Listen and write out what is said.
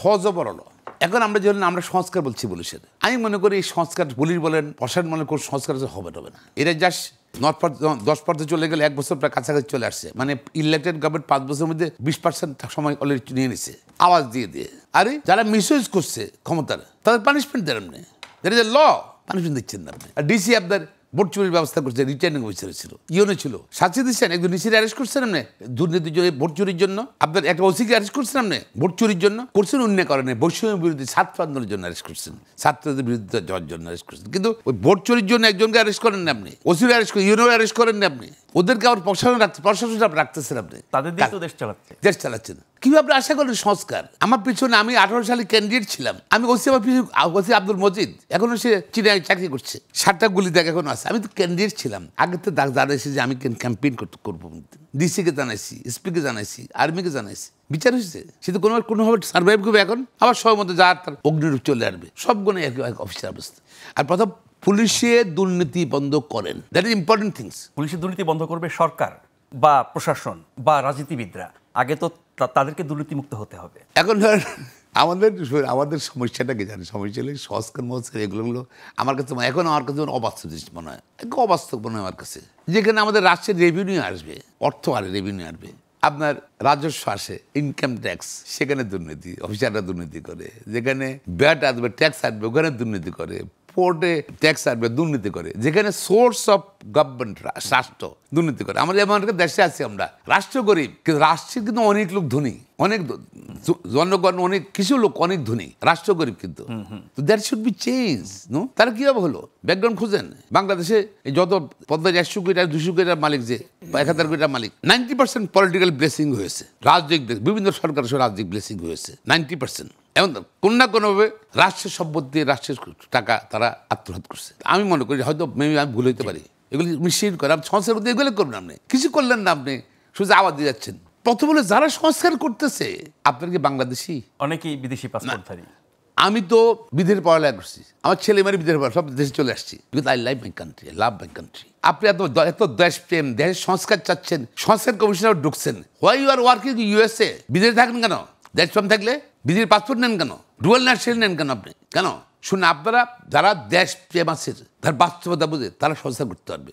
হজবর হলো। এখন আমরা যখন আমরা সংস্কার বলছি পুলিশের, আমি মনে করি এই সংস্কার পুলিশ বলেন প্রশাসন মনে কোন সংস্কার হবে না। এটা জাস্ট 10% চলে গেলে 1 বছর প্রায় কাছাকাছি চলে আসছে। মানে ইলেক্টেড গভর্নমেন্ট 5 বছরের মধ্যে 20% সময় অলরেডি নিয়ে নিছে আওয়াজ দিয়ে। আরে যারা মিসইউজ করছে ক্ষমতার তাদের পানিশমেন্ট দেন আপনি, that is a law, punishment দিচ্ছেন না আপনি। আর ডিসি আপনার ভোট চুরির ব্যবস্থা করছে, রিটার্নিং অফিসার ছিল, ইউনো ছিল, শাস্তি দিচ্ছেন। একজন ডিসির অ্যারেস্ট করছেন আপনি দুর্নীতির জন্য, ভোট চুরির জন্য। আপনার একটা ওসিকে অ্যারেস্ট করছেন আপনি ভোট চুরির জন্য, করছেন অন্য কারণে বৈষম্য বিরোধী ছাত্র আন্দোলনের জন্য অ্যারেস্ট করছেন, ছাত্রদের বিরুদ্ধে যাওয়ার জন্য অ্যারেস্ট করছেন। কিন্তু ওই ভোট চুরির জন্য একজনকে অ্যারেস্ট করেন না আপনি, ওসির অ্যারেস্ট করেন, ইউনো অ্যারেস্ট করেন না আপনি, ওদেরকে আবার প্রশাসন রাখতেছেন আপনি, তাদের দিয়ে তো দেশ চালাচ্ছেন। কিভাবে আপনি আশা করেন সংস্কার? আমার পিছনে আমি 18 সালে ক্যান্ডিডেট ছিলাম, আমি ওসি আমার পিছনে ওসি আব্দুল মজিদ, এখনো সে চিনায় চাকরি করছে, 7টা গুলি দেখ এখনো আছে। আমি তো ক্যান্ডিডেট ছিলাম, আগে তো জানাইছি যে আমি ক্যাম্পেইন করবো, ডিসিকে জানাইছি, এসপিকে জানাইছি, আর্মিকে জানাইছি, বিচার হয়েছে। সে তো কোনোভাবে সার্ভাইভ করবে। এখন আবার সময় মতো যার তার অগ্নিরূপ চলে আসবে, সব গুণে অফিসের অবস্থা। আর প্রথম পুলিশের দুর্নীতি বন্ধ করেন, দ্যাট ইজ ইম্পর্টেন্ট থিংস। পুলিশের দুর্নীতি বন্ধ করবে সরকার বা প্রশাসন বা রাজনীতিবিদরা, আগে তো তাদেরকে দুর্নীতিমুক্ত হতে হবে। এখন আমাদের সমস্যাটা কি জানি, সমস্যা হলে সংস্কার মস্কার এগুলো আমার কাছে অবাস্তব জিনিস মনে হয়, অবাস্তব মনে হয় আমার কাছে। যেখানে আমাদের রাষ্ট্রের রেভিনিউ আসবে, অর্থ আর রেভিনিউ আসবে, আপনার রাজস্ব আসে, ইনকাম ট্যাক্স, সেখানে দুর্নীতি, অফিসাররা দুর্নীতি করে। যেখানে ব্যাট আসবে, ট্যাক্স আসবে, ওখানে দুর্নীতি করে। পোর্টে ট্যাক্স আসবে, দুর্নীতি করে। যেখানে সোর্স অফ গভর্নমেন্ট রাষ্ট্র, দুর্নীতি করে। আমরা যেমন দেশে আছি, আমরা রাষ্ট্র গরিব, কিন্তু রাষ্ট্রের কিন্তু অনেক লোক ধনী, অনেক জনগণ, অনেক কিছু লোক অনেক ধনী, রাষ্ট্র গরিব। কিন্তু that should be change. No, তারা কিভাবে হলো? ব্যাকগ্রাউন্ড খুঁজেন। বাংলাদেশে যত 150 কোটি 200 কোটির মালিক, যে 1000 কোটির মালিক, 90% পলিটিক্যাল ব্লেসিং হয়েছে, রাজনৈতিক বিভিন্ন সরকারের রাজনৈতিক ব্লেসিং হয়েছে 90%। এমন কোন না কোনোভাবে রাষ্ট্রের সম্পত্তি, রাষ্ট্রের টাকা তারা আত্মসাৎ করছে। আমি মনে করি হয়তো আমি ভুল হইতে পারি, এগুলি নিশ্চিত করে। আপনি সংস্কার করতে এগুলো করবেন, আপনি কিছু করলেন না, আপনি শুধু আওয়াজ দিয়ে যাচ্ছেন। প্রথম বলে যারা সংস্কার করতেছে, আপনার কি বাংলাদেশি? অনেকেই বিদেশি পাসপোর্টধারী। আমি তো বিদেশে পড়ালেখা করছি, আমার ছেলে মেয়ে বিদেশে পড়া, সব দেশে চলে আসছি। Because I live my country, I love my country. আপনি এত দেশপ্রেম, দেশের সংস্কার চাচ্ছেন, সংস্কার কমিশনার ঢুকছেন, why you are working USA? বিদেশে থাকেন কেন? দেশপ্রেম থাকলে বিদেশি পাসপোর্ট নেন কেন? ডুয়াল ন্যাশনাল নেন কেন আপনি? কেন? শুনে আপনারা যারা দেশপ্রেম আছে, তার বাস্তবতা বুঝে, তারা সংস্কার করতে পারবে।